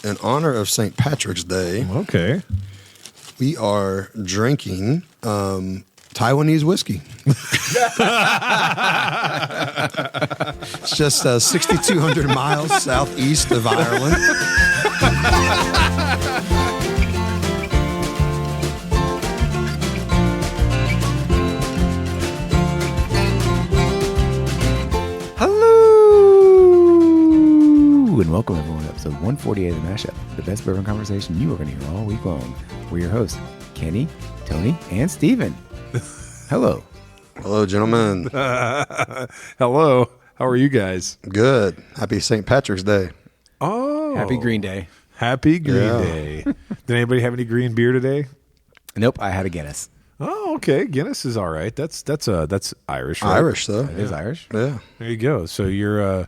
in honor of St. Patrick's Day, Okay. we are drinking Taiwanese whiskey. It's just 6,200 miles southeast of Ireland. And welcome everyone to episode 148 of the Mashup, the best bourbon conversation you are going to hear all week long. We're your hosts, Kenny, Tony, and Steven. Hello. Hello, gentlemen. Hello. How are you guys? Good. Happy St. Patrick's Day. Oh. Happy Green Day. Happy Green Yeah. Day. Did anybody have any green beer today? Nope, I had a Guinness. Oh, okay. Guinness is all right. That's Irish, right? Irish, though. It is Irish. Yeah. There you go. So you're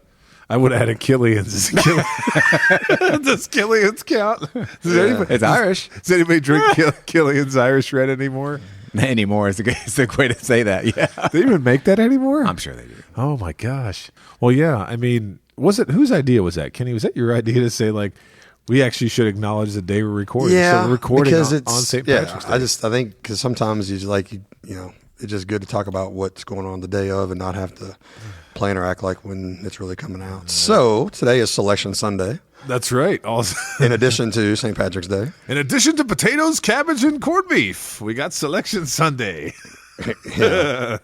I would add a Killian's. Does Killian's count? It's Irish. Does anybody drink Killian's Irish Red anymore? Anymore is a good way to say that, yeah. They even make that anymore? I'm sure they do. Oh my gosh. Well, yeah. I mean, whose idea was that, Kenny? Was that your idea to say like we actually should acknowledge the day we're recording? Yeah, so we're recording because on St. yeah, Patrick's Day. I think because sometimes you know, it's just good to talk about what's going on the day of and not have to play or act like when it's really coming out. So today is Selection Sunday. That's right. Also, In addition to St. Patrick's Day. in addition to potatoes, cabbage, and corned beef, we got Selection Sunday. Yeah.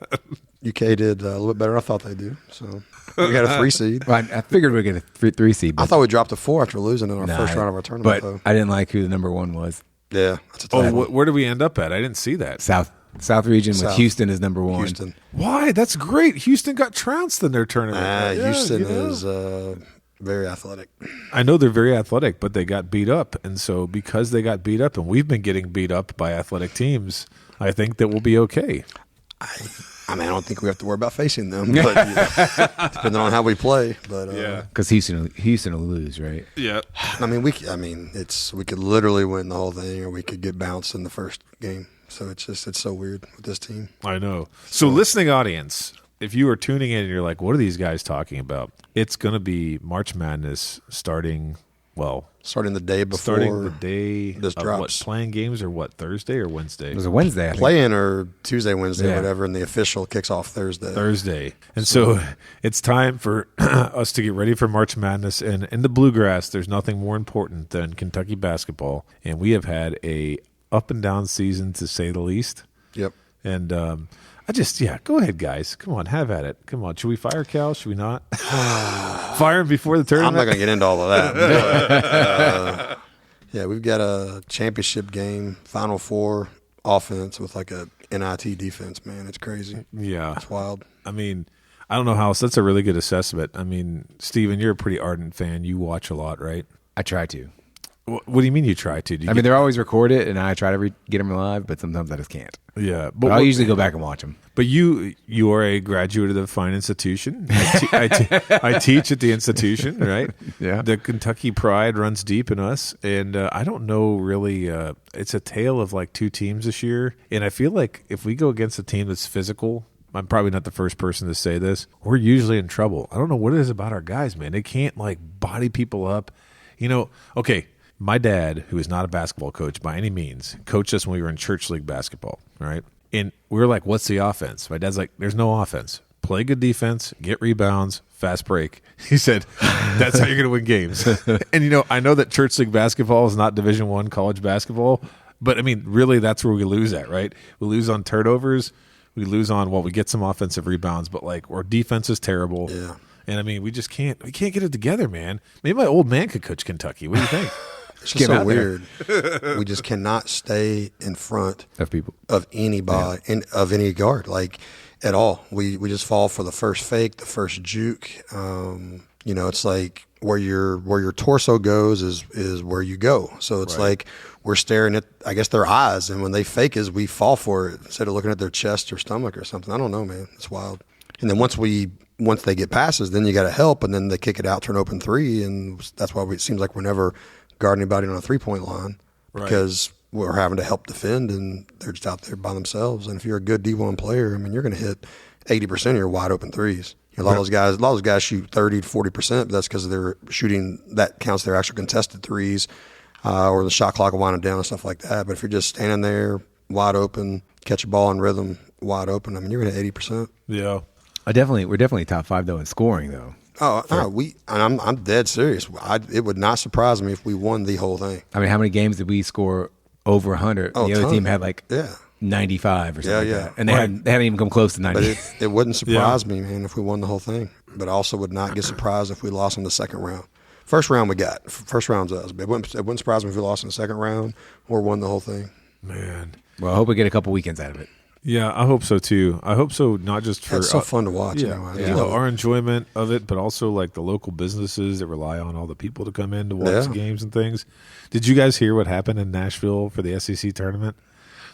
UK did a little bit better than I thought they'd do. So we got a 3 seed. Well, I figured we'd get a 3 seed. I thought we dropped to 4 after losing in our Nah, first round of our tournament. But Though. I didn't like who the number one was. Yeah, that's a tough one. Where did we end up at? I didn't see that. South region with South. Houston as number one. Houston. Why? That's great. Houston got trounced in their tournament. Yeah, Houston you know. is very athletic. I know they're very athletic, but they got beat up. And so because they got beat up, and we've been getting beat up by athletic teams, I think that we'll be okay. I mean, I don't think we have to worry about facing them, but depending on how we play. But Because Houston will lose, right? Yeah. I mean, we could literally win the whole thing, or we could get bounced in the first game. So it's so weird with this team. I know. So listening audience, if you are tuning in and you're like, what are these guys talking about? It's going to be March Madness starting Starting the day before. starting the day this of drops. what, playing games or what, Thursday or Wednesday? It was a Wednesday, I think. Playing or Tuesday, Wednesday, Yeah. whatever, and the official kicks off Thursday. And so it's time for us to get ready for March Madness. And in the Bluegrass, there's nothing more important than Kentucky basketball. And we have had a up and down season, to say the least. Yep. And go ahead, guys. Come on, have at it. Come on. Should we fire Cal? Should we not? Fire him before the tournament? I'm not going to get into all of that. But, yeah, we've got a championship game, Final Four offense with like a NIT defense, man. It's crazy. Yeah. It's wild. I mean, I don't know how else. That's a really good assessment. I mean, Steven, you're a pretty ardent fan. You watch a lot, right? I try to. What do you mean you try to? They're always recorded, and I try to get them live, but sometimes I just can't. Yeah. But I'll usually go back and watch them. But you are a graduate of the fine institution. I teach at the institution, right? Yeah. The Kentucky pride runs deep in us, and I don't know really. It's a tale of like two teams this year, and I feel like if we go against a team that's physical, I'm probably not the first person to say this, we're usually in trouble. I don't know what it is about our guys, man. They can't like body people up. You know, okay. My dad, who is not a basketball coach by any means, coached us when we were in church league basketball, right? And we were like, what's the offense? My dad's like, there's no offense. Play good defense, get rebounds, fast break. He said, that's how you're going to win games. And, you know, I know that church league basketball is not Division I college basketball, but, I mean, really that's where we lose at, right? We lose on turnovers. We lose on, we get some offensive rebounds, but, like, our defense is terrible. Yeah. And, I mean, we can't get it together, man. Maybe my old man could coach Kentucky. What do you think? It's just so weird. We just cannot stay in front Of people. of anybody, of any guard, like at all. We just fall for the first fake, the first juke. You know, it's like where your torso goes is where you go. So it's like we're staring at, I guess, their eyes, and when they fake us, we fall for it instead of looking at their chest or stomach or something. I don't know, man. It's wild. And then once they get passes, then you got to help, and then they kick it out, turn open three, and that's why it seems like we're never guarding anybody on a 3-point line because we're having to help defend, and they're just out there by themselves. And if you're a good D1 player, I mean, you're going to hit 80% of your wide open threes. A lot of those guys shoot 30 to 40%, but that's because they're shooting, that counts their actual contested threes, or the shot clock will wind them down and stuff like that. But if you're just standing there wide open, catch a ball in rhythm, wide open, I mean, you're going to 80%. Yeah. We're definitely top 5 though in scoring though. I'm dead serious. It would not surprise me if we won the whole thing. I mean, how many games did we score over 100? The other team had 95 or something like that. And they hadn't even come close to 90. But it wouldn't surprise me, man, if we won the whole thing. But I also would not get surprised if we lost in the second round. First round we got. First round's us. But it wouldn't surprise me if we lost in the second round or won the whole thing. Man. Well, I hope we get a couple weekends out of it. Yeah, I hope so too. I hope so, not just for it's so fun to watch. Our enjoyment of it, but also like the local businesses that rely on all the people to come in to watch games and things. Did you guys hear what happened in Nashville for the SEC tournament?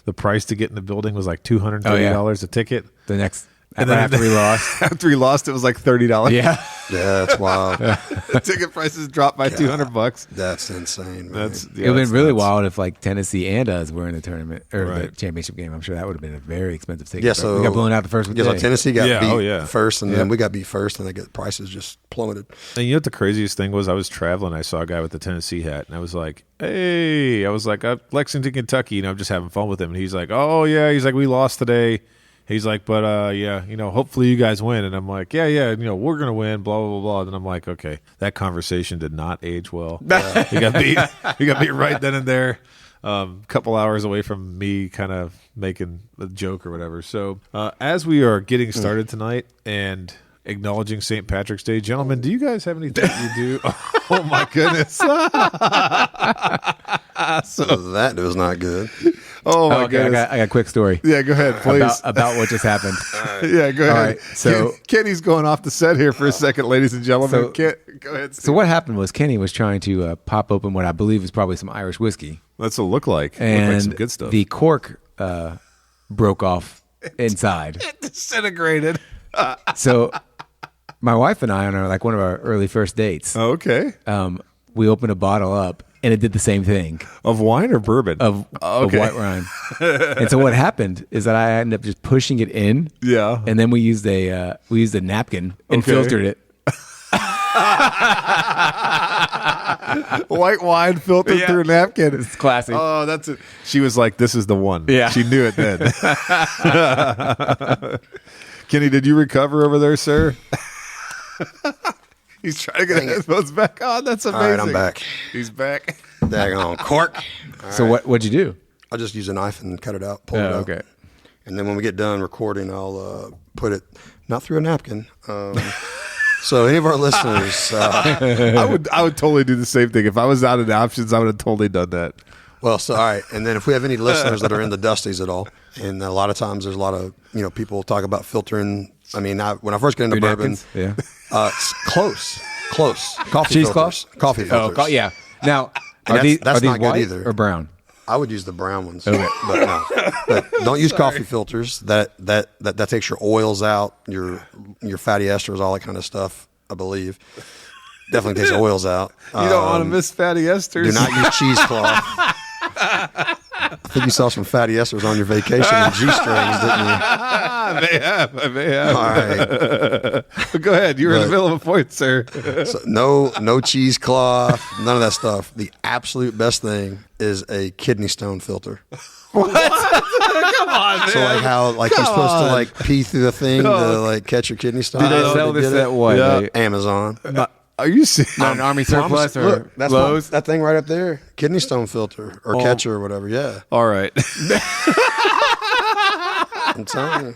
The price to get in the building was like $230 a ticket. The next, and then after we lost, after we lost, it was like $30. Yeah, that's wild. The ticket prices dropped by $200. That's insane, man. It would have been really wild if like Tennessee and us were in the tournament or the championship game. I'm sure that would have been a very expensive ticket. Yeah, so we got blown out the first day. So Tennessee got beat first, and Yeah. then we got beat first, and the prices just plummeted. And you know what the craziest thing was? I was traveling. I saw a guy with the Tennessee hat, and I was like, "Hey!" I was like, "Lexington, Kentucky." I'm just having fun with him, and he's like, "Oh yeah." He's like, "We lost today." He's like, "But hopefully you guys win." And I'm like, "Yeah, we're gonna win." Blah blah blah blah. And I'm like, "Okay." That conversation did not age well. He got beat. He got beat right then and there. Couple hours away from me kind of making a joke or whatever. So as we are getting started tonight and acknowledging St. Patrick's Day, gentlemen, do you guys have anything you do? Oh my goodness! So that was not good. Oh my goodness! I got a quick story. Yeah, go ahead, please. About what just happened. Yeah, go ahead. All right, so Kenny's going off the set here for a second, ladies and gentlemen. Go ahead. Steve. So what happened was Kenny was trying to pop open what I believe is probably some Irish whiskey. That's what it looked like. And like some good stuff. The cork broke off inside. It disintegrated. So my wife and I, on one of our early first dates, Okay. we opened a bottle up, and it did the same thing. Of wine or bourbon? Of white wine. And so what happened is that I ended up just pushing it in. Yeah. And then we used a napkin and filtered it. White wine filtered through a napkin. It's classic. Oh, that's it. She was like, "This is the one." Yeah. She knew it then. Kenny, did you recover over there, sir? He's trying to get his headphones back on. That's amazing. All right, I'm back. He's back. Daggone cork. So what'd you do? I'll just use a knife and cut it out, pull it out. Okay. And then when we get done recording, I'll put it not through a napkin. So any of our listeners, I would totally do the same thing. If I was out of options, I would have totally done that. Well, so all right, and then if we have any listeners that are into Dusties at all, and a lot of times there's a lot of people talk about filtering. I mean, when I first got into bourbon, it's close coffee cheesecloth, coffee filters. Oh, yeah. Now And are these not good white either. or brown? I would use the brown ones, but no. But don't use coffee filters. That takes your oils out, your fatty esters, all that kind of stuff. I believe definitely takes oils out. You don't want to miss fatty esters. Do not use cheesecloth. I think you saw some fatty esters on your vacation in G-strings, didn't you? I may have. All right. But go ahead. You were in the middle of a point, sir. So no cheesecloth, none of that stuff. The absolute best thing is a kidney stone filter. What? Come on, man. So you're supposed to pee through the thing to catch your kidney stone. Do they sell this at what? Yeah. Amazon. Are you serious? Not an Army surplus or Look, that's Lowe's? that thing right up there. Kidney stone filter or catcher or whatever. Yeah. All right. I'm telling you.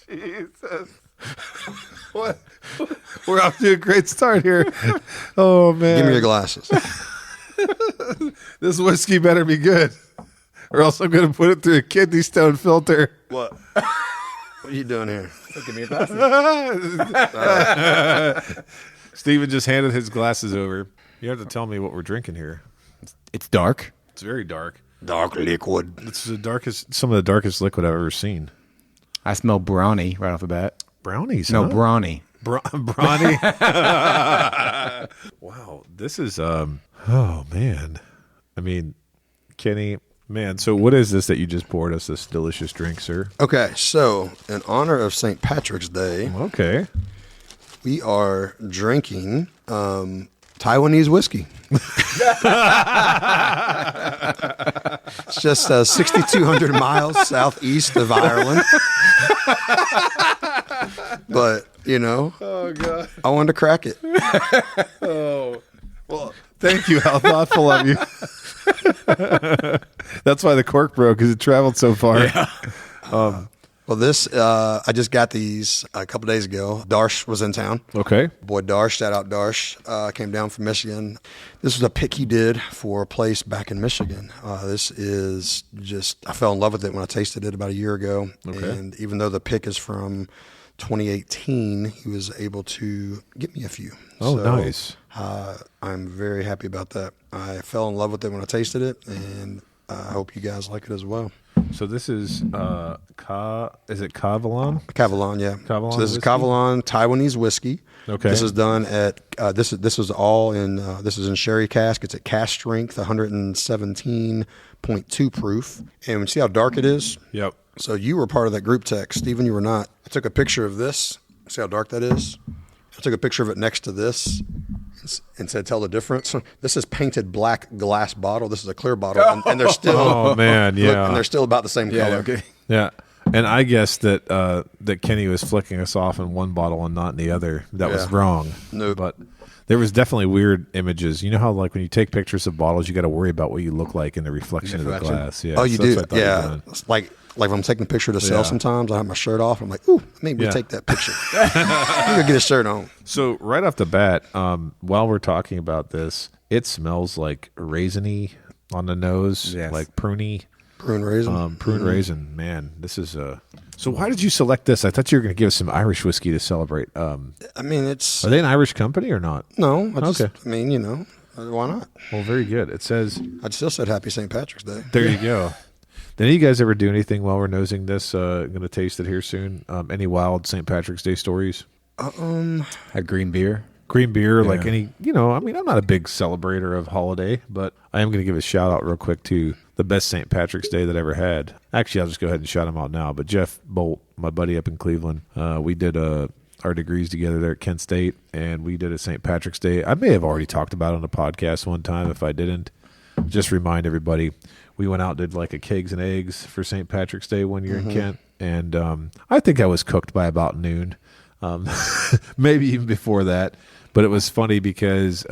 Jesus. What? We're off to a great start here. Oh, man. Give me your glasses. This whiskey better be good, or else I'm going to put it through a kidney stone filter. What? What are you doing here? Give me your glasses. Steven just handed his glasses over. You have to tell me what we're drinking here. It's dark. It's very dark. Dark liquid. It's some of the darkest liquid I've ever seen. I smell brownie right off the bat. Brownies? No, huh? brawny. Brawny. Wow, this is oh man. I mean, Kenny, man. So what is this that you just poured us? This delicious drink, sir? Okay, so in honor of St. Patrick's Day, Okay. We are drinking Taiwanese whiskey. It's just 6,200 miles southeast of Ireland. But, Oh, God. I wanted to crack it. Oh, well, thank you. How thoughtful of you. That's why the cork broke, because it traveled so far. Yeah. Well, this, I just got these a couple days ago. Darsh was in town. Okay. Boy, Darsh, shout out Darsh, came down from Michigan. This was a pick he did for a place back in Michigan. This is just, I fell in love with it when I tasted it about a year ago. Okay. And even though the pick is from 2018, he was able to get me a few. Oh, so, nice. I'm very happy about that. I fell in love with it when I tasted it, and I hope you guys like it as well. So this is is it Kavalan? Kavalan, yeah. Kavalan so this whiskey? is Kavalan Taiwanese whiskey. Okay. This is done at this is all in this is in sherry cask. It's at cask strength, 117.2 proof. And you see how dark it is? Yep. So you were part of that group text, Stephen. You were not. I took a picture of this. See how dark that is? I took a picture of it next to this and said, "Tell the difference." This is painted black glass bottle. This is a clear bottle, and they're still. Oh man, yeah. Look, and they're still about the same color. Okay. Yeah. And I guess that that Kenny was flicking us off in one bottle and not in the other. That was wrong. Nope. But there was definitely weird images. You know how like when you take pictures of bottles, you got to worry about what you look like in the reflection of the glass. Yeah. Oh, you so do. that's what I thought you were doing. It's like if I'm taking a picture to sell sometimes, I have my shirt off. I'm like, ooh, maybe take that picture. I'm going to get a shirt on. So right off the bat, while we're talking about this, it smells like raisiny on the nose, like pruny. Prune raisin. Raisin, man. This is So why did you select this? I thought you were going to give us some Irish whiskey to celebrate. I mean, it's... Are they an Irish company or not? No. I mean, why not? Well, very good. It says... I still said Happy St. Patrick's Day. There you go. Did any of you guys ever do anything while we're nosing this? I'm going to taste it here soon. Any wild St. Patrick's Day stories? Had green beer. Green beer, like any... I mean, I'm not a big celebrator of holiday, but I am going to give a shout out real quick to the best St. Patrick's Day that I ever had. Actually, I'll just go ahead and shout him out now. But Jeff Bolt, my buddy up in Cleveland, we did our degrees together there at Kent State, and we did a St. Patrick's Day. I may have already talked about it on a podcast one time. If I didn't, just remind everybody, we went out and did like a kegs and eggs for St. Patrick's Day one year in Kent, and I think I was cooked by about noon, maybe even before that. But it was funny because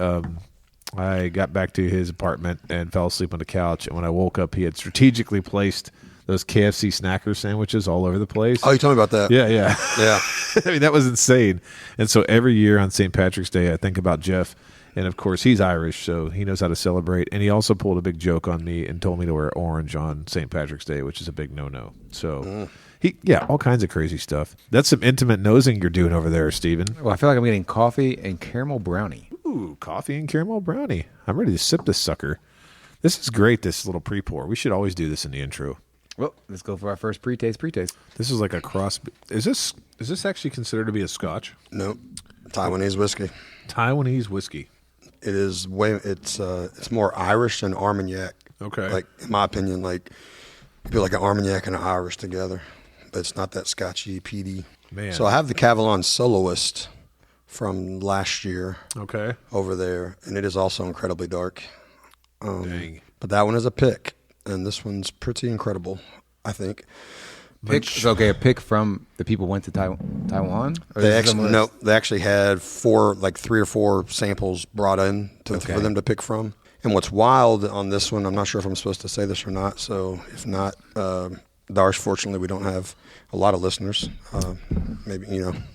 I got back to his apartment and fell asleep on the couch. And when I woke up, he had strategically placed those KFC snacker sandwiches all over the place. Oh, you told me about that. Yeah. Yeah. I mean, that was insane. And so every year on St. Patrick's Day, I think about Jeff. And, of course, he's Irish, so he knows how to celebrate. And he also pulled a big joke on me and told me to wear orange on St. Patrick's Day, which is a big no-no. So... all kinds of crazy stuff. That's some intimate nosing you're doing over there, Steven. Well, I feel like I'm getting coffee and caramel brownie. Ooh, coffee and caramel brownie. I'm ready to sip this sucker. This is great, this little pre-pour. We should always do this in the intro. Well, let's go for our first pre-taste. This is like a cross... Is this actually considered to be a scotch? Nope. Taiwanese whiskey. Taiwanese whiskey. It is it's more Irish than Armagnac. Okay. Like, in my opinion, like, you feel like an Armagnac and an Irish together. But it's not that scotchy, peaty. Man. So I have the Kavalan Soloist from last year over there, and it is also incredibly dark. Dang. But that one is a pick, and this one's pretty incredible, I think. A pick from the people went to Taiwan? They actually had 3 or 4 samples brought in for them to pick from. And what's wild on this one, I'm not sure if I'm supposed to say this or not, so if not... Darsh, fortunately, we don't have a lot of listeners. Maybe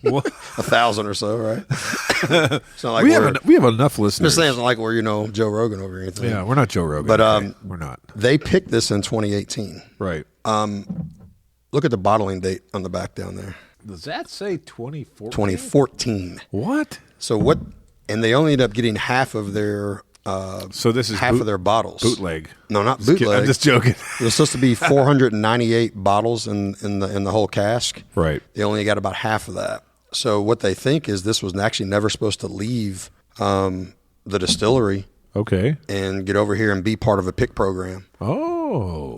1,000 or so, right? It's not like we have enough listeners. Just saying, it's not like we're Joe Rogan over anything. Yeah, we're not Joe Rogan. But we're not. They picked this in 2018. Right. Look at the bottling date on the back down there. Does that say 2014? 2014. What? So what? And they only ended up getting half of their. So this is half of their bottles. Bootleg. No, not bootleg. I'm just joking. It was supposed to be 498 bottles in the whole cask. Right. They only got about half of that. So what they think is this was actually never supposed to leave the distillery. Okay. And get over here and be part of a pick program. Oh.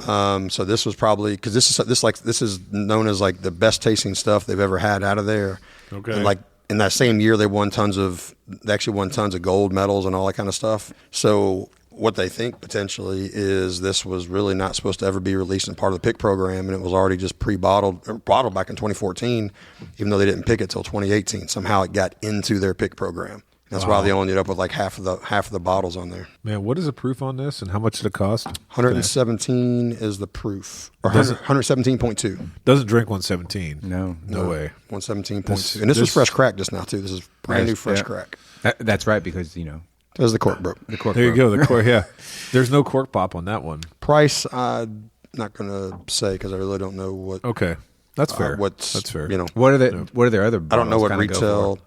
So this was probably because this is known as like the best tasting stuff they've ever had out of there. Okay. And like in that same year, they actually won tons of gold medals and all that kind of stuff. So what they think potentially is this was really not supposed to ever be released in part of the pick program, and it was already just bottled back in 2014, even though they didn't pick it till 2018. Somehow it got into their pick program. That's why they only ended up with like half of the bottles on there. Man, what is the proof on this, and how much did it cost? 117 is the proof, or 117.2. Doesn't drink 117. No way. 117.2, and this was fresh crack just now too. This is brand new fresh crack. That's right, because There's the cork broke. the cork. There you broke. go. The cork. Yeah, there's no cork pop on that one. Price, I'm not going to say because I really don't know what. Okay, that's fair. That's fair. What are their other? I don't know what bottles kinda go retail. for?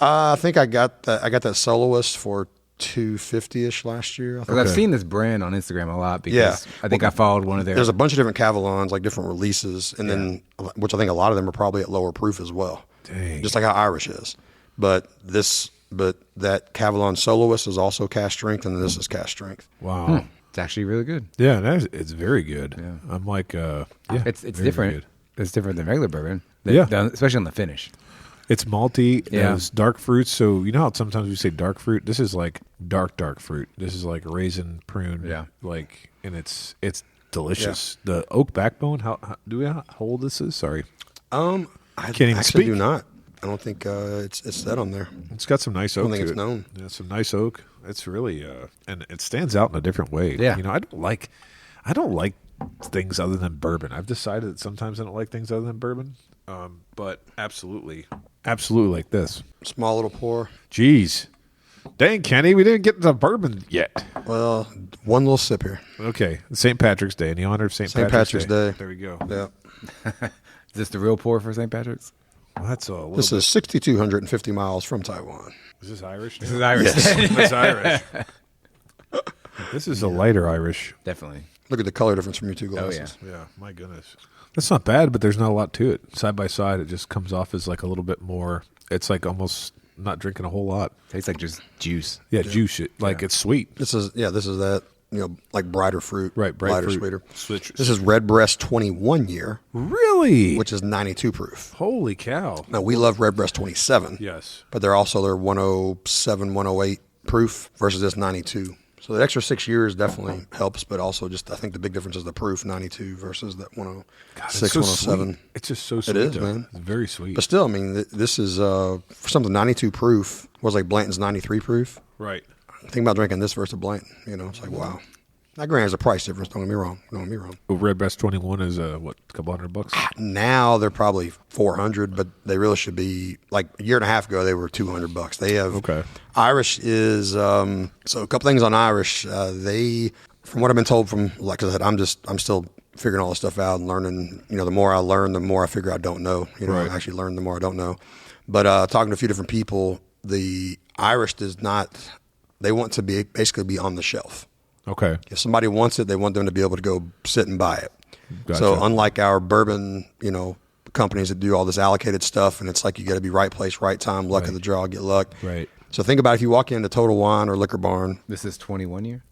I think I got that soloist for $250-ish last year. I think. Because I've seen this brand on Instagram a lot. Because Yeah. I think I followed one of their. There's a bunch of different Cavalons, like different releases, and then which I think a lot of them are probably at lower proof as well. Dang. Just like how Irish is, but that Cavalon soloist is also cast strength, and this is cast strength. Wow. It's actually really good. Yeah, it's very good. Yeah. I'm like, It's very different. good. It's different than regular bourbon. Yeah. Especially on the finish. It's malty. Yeah. There's dark fruits. So you know how sometimes we say dark fruit. This is like dark fruit. This is like raisin, prune. Yeah. And it's delicious. The oak backbone. How do we how old this is? Sorry. I Can't even actually speak. do not. I don't think it's that on there. It's got some nice oak. I don't think to it's it. known. Yeah, some nice oak. It's really and it stands out in a different way. Yeah. I don't like things other than bourbon. I've decided that sometimes I don't like things other than bourbon. But absolutely like this. Small little pour. Jeez. Dang, Kenny, we didn't get to bourbon yet. Well, one little sip here. Okay. St. Patrick's Day. In the honor of St. Patrick's Day. There we go. Yeah. Is this the real pour for St. Patrick's? Well, that's a little This bit. is 6,250 miles from Taiwan. Is this Irish? This is Irish. That's Irish. This is a lighter Irish. Definitely. Look at the color difference from your two Oh, glasses. Yeah, my goodness. That's not bad, but there's not a lot to it. Side by side, it just comes off as like a little bit more. It's like almost not drinking a whole lot. Tastes like just juice. Yeah, juice it. Like it's sweet. This is that, like brighter fruit. Right, bright lighter, fruit. sweeter. Citrus. This is Redbreast 21 year, Really? which is 92 proof. Holy cow. Now, we love Redbreast 27. Yes. But they're 107, 108 proof versus this 92. So the extra 6 years definitely helps, but also just I think the big difference is the proof 92 versus that 106, It's so 107. sweet. It's just so sweet. is, though. man. It's very sweet. But still, I mean, this is for something 92 proof was like Blanton's 93 proof. Right. Think about drinking this versus Blanton. It's like wow. Now, granted, there's a price difference. Don't get me wrong. Well, Redbreast 21 is a couple $100? Now they're probably 400, but they really should be like a year and a half ago. They were $200. They have Okay. Irish is so a couple things on Irish. They, from what I've been told from, like I said, I'm still figuring all this stuff out and learning. The more I learn, the more I figure I don't know. Right. I actually learn the more I don't know. But talking to a few different people, the Irish does not. They want to basically be on the shelf. Okay. If somebody wants it, they want them to be able to go sit and buy it. Gotcha. So unlike our bourbon, companies that do all this allocated stuff, and it's like you got to be right place, right time, luck of the draw, get luck. Right. So think about if you walk into Total Wine or Liquor Barn. This is 21 year?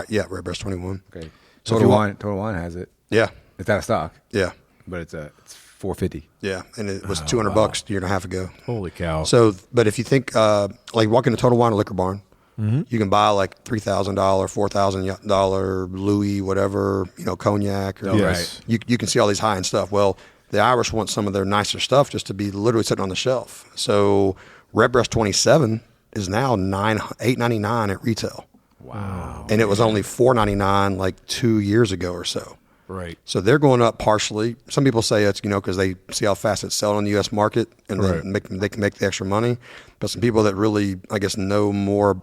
Yeah, Redbreast 21. Okay. So Total Wine has it. Yeah, It's out of stock, yeah, but it's $450. yeah. And it was $200 a year and a half ago. Holy cow. So, but if you think like walk into Total Wine or Liquor Barn, you can buy like $3,000, $4,000 Louis, whatever, cognac. Or, Yes. You can see all these high end stuff. Well, the Irish want some of their nicer stuff just to be literally sitting on the shelf. So Redbreast 27 is now $8.99 at retail. Wow. And it was only $4.99 like 2 years ago or so. Right. So they're going up partially. Some people say it's because they see how fast it's selling in the U.S. market and Right. they can make the extra money. But some people that really, I guess, know more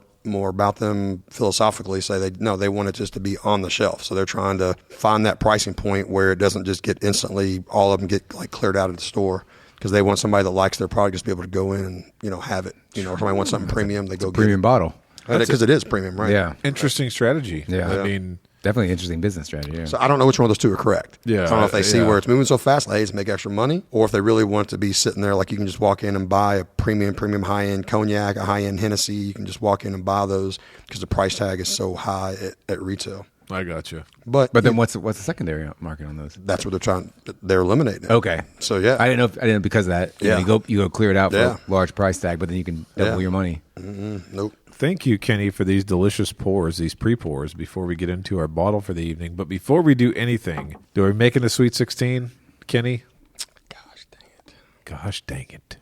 about them philosophically say they want it just to be on the shelf. So they're trying to find that pricing point where it doesn't just get instantly, all of them get like cleared out of the store, because they want somebody that likes their product just to be able to go in and have it. Or somebody wants something premium, they go get Premium it. bottle. Because it is premium, right? Yeah. Interesting strategy. Yeah. I mean, Definitely an interesting business strategy. Yeah. So I don't know which one of those two are correct. Yeah, I don't know if they see yeah. where it's moving so fast, like, hey, to make extra money, or if they really want it to be sitting there, like you can just walk in and buy a premium high-end cognac, a high-end Hennessy. You can just walk in and buy those because the price tag is so high at retail. I got you. But But then what's the secondary market on those? that's what they're eliminating it. Okay. So yeah, I didn't know because of that. Yeah. You go clear it out for Yeah. a large price tag, but then you can double your money. nope. Thank you, Kenny, for these delicious pours, these pre-pours, before we get into our bottle for the evening. But before we do anything, are we making the Sweet 16, Kenny? Gosh dang it.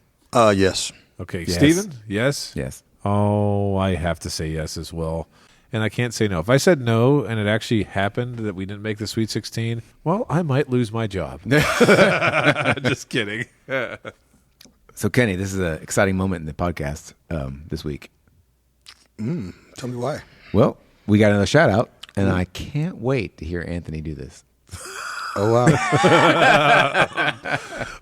Yes. Okay, Yes. Steven? Yes? Yes. Oh, I have to say yes as well. And I can't say no. If I said no and it actually happened that we didn't make the Sweet 16, well, I might lose my job. Just kidding. So, Kenny, this is an exciting moment in the podcast this week. Tell me why. Well, we got another shout out, and I can't wait to hear Anthony do this. Oh wow.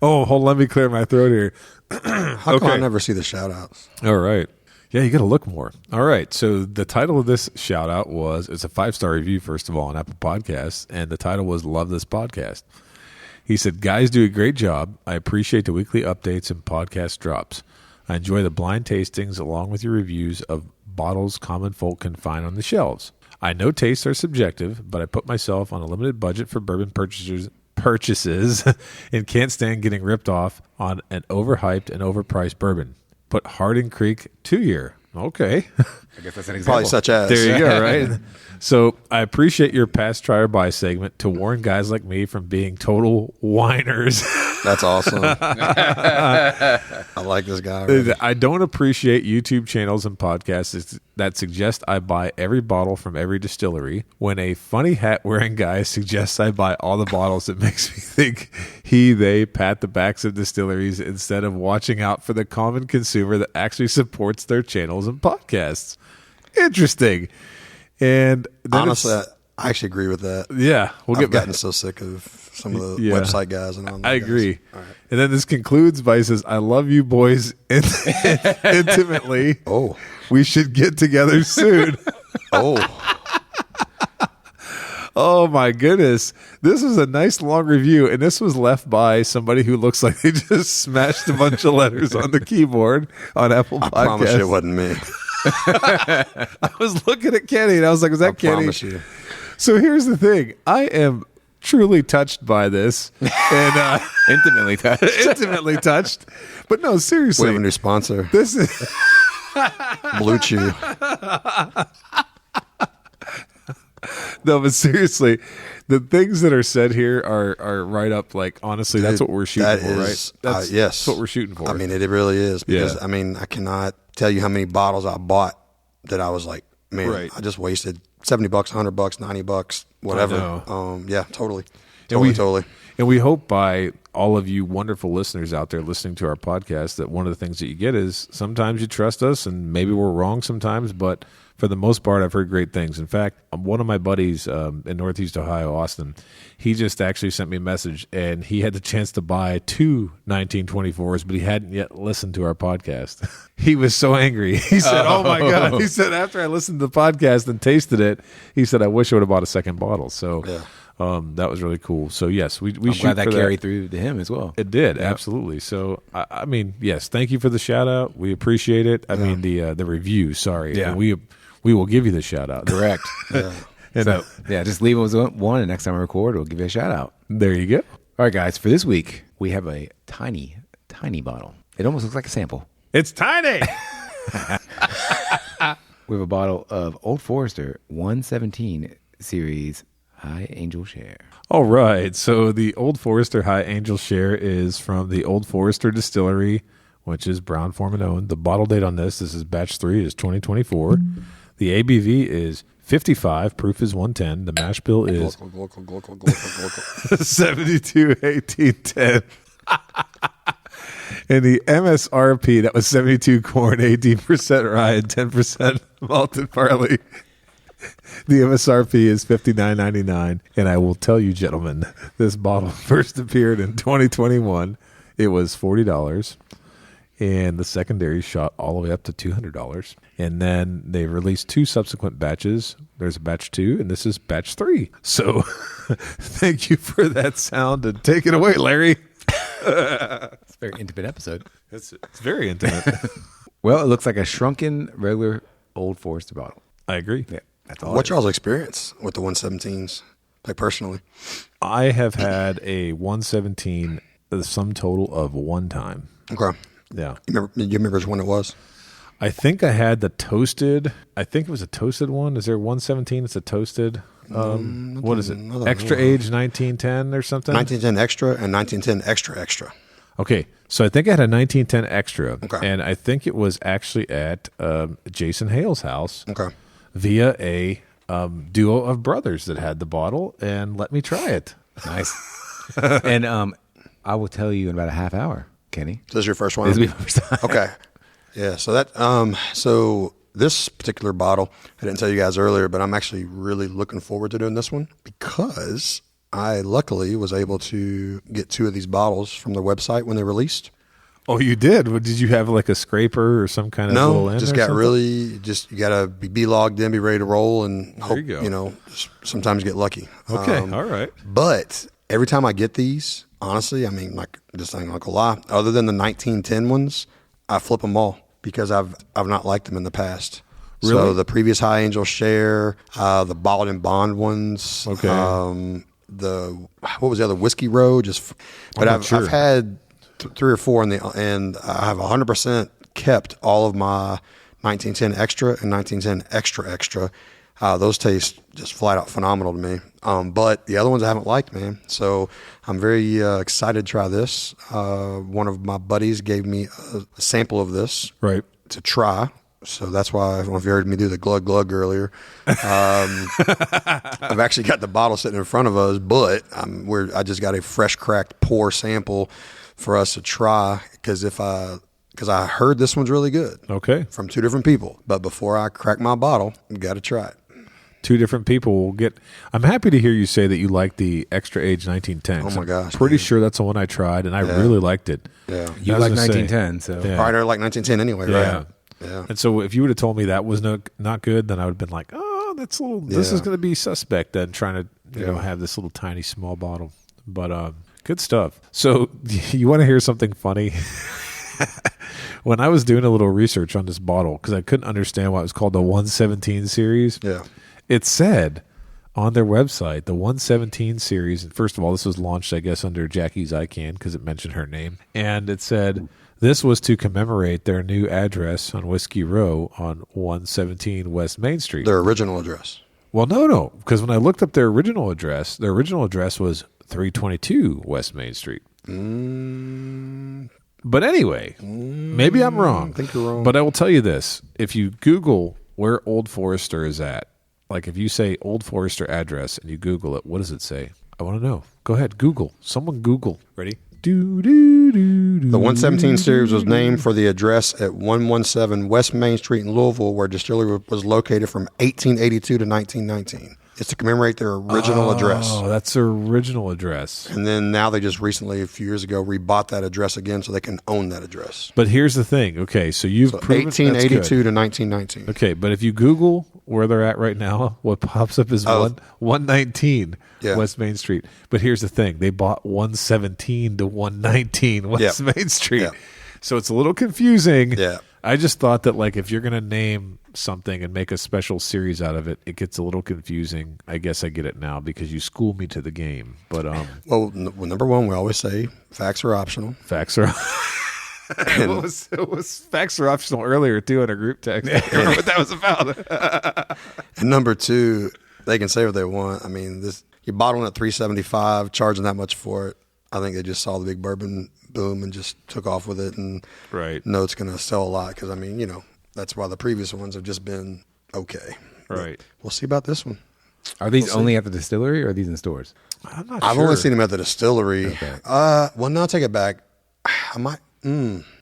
Oh, hold on. Let me clear my throat here. How come I never see the shout outs? All right. Yeah, you got to look more. All right. So the title of this shout out it's a 5-star review, first of all, on Apple Podcasts. And the title was Love This Podcast. He said, guys do a great job. I appreciate the weekly updates and podcast drops. I enjoy the blind tastings along with your reviews of bottles common folk can find on the shelves. I know tastes are subjective, but I put myself on a limited budget for bourbon purchases and can't stand getting ripped off on an overhyped and overpriced bourbon. Put Harding Creek 2-year. Okay. I guess that's an example. Probably such as. There you go, right? So I appreciate your past try or buy segment to warn guys like me from being total whiners. That's awesome. I like this guy. Already. I don't appreciate YouTube channels and podcasts that suggest I buy every bottle from every distillery. When a funny hat wearing guy suggests I buy all the bottles, it makes me think they pat the backs of distilleries instead of watching out for the common consumer that actually supports their channels and podcasts. Interesting. And honestly, I actually agree with that. Yeah, I've gotten so sick of some of the website guys and all that. I agree. All right. And then this concludes by says, I love you boys intimately. Oh. We should get together soon. Oh. Oh my goodness. This was a nice long review, and this was left by somebody who looks like they just smashed a bunch of letters on the keyboard on Apple Podcasts. I promise you it wasn't me. I was looking at Kenny, and I was like, was that Kenny? I promise you. So here's the thing. I am truly touched by this. And Intimately touched. intimately touched. But no, seriously. We have a new sponsor. This is Blue Chew. no, but seriously, the things that are said here are right up. Like honestly, that's what we're shooting for, right? That's yes, what we're shooting for. I mean, it really is because Yeah. I mean, I cannot tell you how many bottles I bought that I was like, man, Right. I just wasted $70, $100, $90, whatever. I Yeah, totally, we- totally. And we hope by all of you wonderful listeners out there listening to our podcast that one of the things that you get is sometimes you trust us and maybe we're wrong sometimes, but for the most part, I've heard great things. In fact, one of my buddies in Northeast Ohio, Austin, he just actually sent me a message and he had the chance to buy 2 1924s, but he hadn't yet listened to our podcast. He was so angry. He said, oh my God. He said, after I listened to the podcast and tasted it, he said, I wish I would have bought a second bottle. So Yeah. that was really cool. So yes, we I'm shoot glad that for carried through to him as well. It did, absolutely. So I mean, yes, thank you for the shout out. We appreciate it. I mean the review. Sorry, Yeah. And we will give you the shout out. Correct. Yeah. And, So, yeah, just leave it as one, and next time I record, we'll give you a shout out. there you go. All right, guys, for this week, we have a tiny, tiny bottle. It almost looks like a sample. It's tiny. We have a bottle of Old Forester 117 series High Angel Share. All right. So the Old Forester High Angel Share is from the Old Forester Distillery, which is Brown Forman owned. The bottle date on this is batch 3 is 2024. The ABV is 55. Proof is 110. The mash bill is 72, 18, 10. And the MSRP, that was 72 corn, 18% rye, and 10% malted barley. The MSRP is $59.99. And I will tell you, gentlemen, this bottle first appeared in 2021. It was $40. And the secondary shot all the way up to $200. And then they released 2 subsequent batches. There's a batch 2, and this is batch 3. So thank you for that sound, and take it away, Larry. It's a very intimate episode. It's very intimate. Well, it looks like a shrunken, regular Old Forester bottle. I agree. Yeah. That's all. What's y'all's experience with the 117s, like personally? I have had a 117 the sum total of one time. Okay. Yeah. You remember which one it was? I think I had the toasted. I think it was a toasted one. Is there 117? It's a toasted. What is it? Extra age 1910 or something? 1910 extra and 1910 extra extra. Okay. So I think I had a 1910 extra. Okay. And I think it was actually at Jason Hale's house Okay. via a duo of brothers that had the bottle and let me try it. Nice. And I will tell you in about a half hour, Kenny. This is your first one? This will be my first time. Okay. Yeah. So so this particular bottle, I didn't tell you guys earlier, but I'm actually really looking forward to doing this one because I luckily was able to get 2 of these bottles from their website when they released. Oh, you did? Did you have like a scraper or some kind of little end? Just got you got to be logged in, be ready to roll, and hope, you go. sometimes get lucky. Okay. All right. But every time I get these, honestly, I mean, like, just ain't gonna lie, other than the 1910 ones, I flip them all because I've not liked them in the past. Really? So the previous High Angel Share, the Bottled and Bond ones, Okay. What was the other, Whiskey Row? But I've had 3 or 4 and I have 100% kept all of my 1910 extra and 1910 extra extra. Those taste just flat out phenomenal to me. But the other ones I haven't liked, man. So I'm very excited to try this. One of my buddies gave me a sample of this Right. to try. So that's why, I don't know if you heard me do the glug glug earlier. I've actually got the bottle sitting in front of us, but I just got a fresh cracked pour sample for us to try because I heard this one's really good. Okay. From 2 different people. But before I crack my bottle, you got to try it. 2 different people will get. I'm happy to hear you say that you like the extra age 1910. Oh my gosh, I'm pretty dude. sure that's the one I tried, and I really liked it. Yeah. You I was like gonna say, 1910, so. Yeah. Probably like 1910 anyway, Yeah. right? Yeah. And so if you would have told me that was not good, then I would have been like, oh, that's a little. This is going to be suspect. Then trying to have this little tiny small bottle, but good stuff. So you want to hear something funny? When I was doing a little research on this bottle because I couldn't understand why it was called the 117 series. Yeah. It said on their website, the 117 series, and first of all, this was launched, I guess, under Jackie Zykan because it mentioned her name. And it said this was to commemorate their new address on Whiskey Row on 117 West Main Street. Their original address. Well, no, because when I looked up their original address was 322 West Main Street. But anyway, maybe I'm wrong. I think you're wrong. But I will tell you this. If you Google where Old Forester is at, like if you say Old Forester address and you Google it, what does it say? I want to know. Go ahead, Google. Someone Google. Ready? The 117 series was named for the address at 117 West Main Street in Louisville, where distillery was located from 1882 to 1919. It's to commemorate their original address. Oh, that's their original address. And then now they just recently, a few years ago, rebought that address again so they can own that address. But here's the thing. Okay, so you've proven 1882 that's to good. 1919. Okay, but if you Google where they're at right now, what pops up is 119 West Main Street. But here's the thing. They bought 117 to 119 West Main Street. Yeah. So it's a little confusing. Yeah. I just thought that like if you're going to name something and make a special series out of it, it gets a little confusing. I guess I get it now because you schooled me to the game. But Well, number one, we always say facts are optional. facts are it was facts are optional earlier too in a group text. I can't remember what that was about. And number two, they can say what they want. I mean, you're bottling at $375, charging that much for it. I think they just saw the big bourbon boom and just took off with it and know it's going to sell a lot because, I mean, that's why the previous ones have just been okay. Right. But we'll see about this one. Are these only at the distillery or are these in stores? I'm not I've sure. only seen them at the distillery. Okay. Well, no, I'll take it back. I might.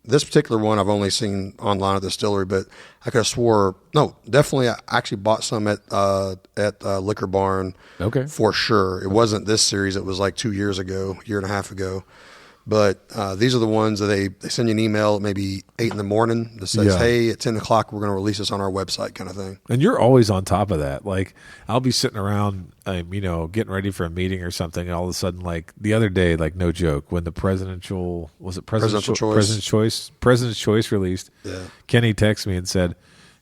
This particular one I've only seen online at the distillery, but I could have swore. No, definitely. I actually bought some at Liquor Barn. Okay. For sure. It wasn't this series. It was like 2 years ago, year and a half ago. But these are the ones that they send you an email at maybe 8 in the morning that says, hey, at 10 o'clock, we're going to release this on our website kind of thing. And you're always on top of that. Like, I'll be sitting around, getting ready for a meeting or something. And all of a sudden, like the other day, like no joke, when the President's Choice released, Yeah. Kenny texted me and said,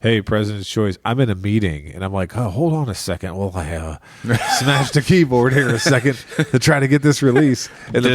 hey, President's Choice, I'm in a meeting. And I'm like, oh, hold on a second. Well, I smashed the keyboard here a second to try to get this release. And the